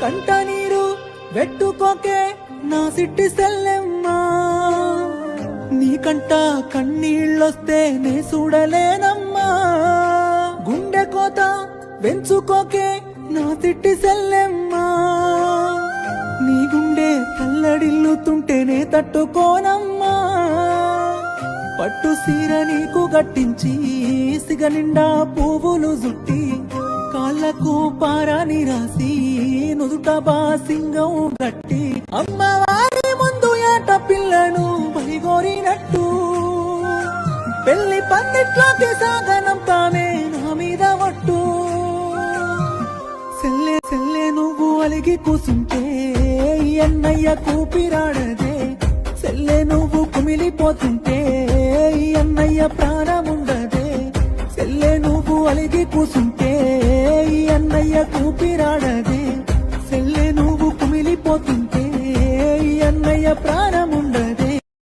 కంట నీరు వెట్టుకోకే నా సిట్టి సెల్లెమ్మా, నీకంట కన్నీళ్ళొస్తే నే చూడలేనమ్మా. గుండె కోత వెంచుకోకే నా సిట్టి సెల్లెమ్మా, నీ గుండె తల్లడిల్లుతుంటేనే తట్టుకోనమ్మా. పట్టు సీర నీకు గట్టించి సిగ నిండా పువ్వులు జుట్టి కాళ్ళకు పారాని రాసి నుదుట బాసింగం గట్టి అమ్మవారి ముందు ఏట పిల్లను పలిగోరినట్టు పెళ్లి పందిట్లోకి సాగనంపామే నా మీద ఒట్టు. సెల్లే సెల్లే నువ్వు అలిగి కూసుంటే అన్నయ్య కూపిరాడదే, సెల్లే నువ్వు కుమిలిపోతుంటే అన్నయ్య ప్రాణముండదే. సెల్లే నువ్వు అలిగి కూసుంటే అన్నయ్య కూపిరాడదే, సెల్లే నువ్వు కుమిలిపోతుంటే అన్నయ్య ప్రాణ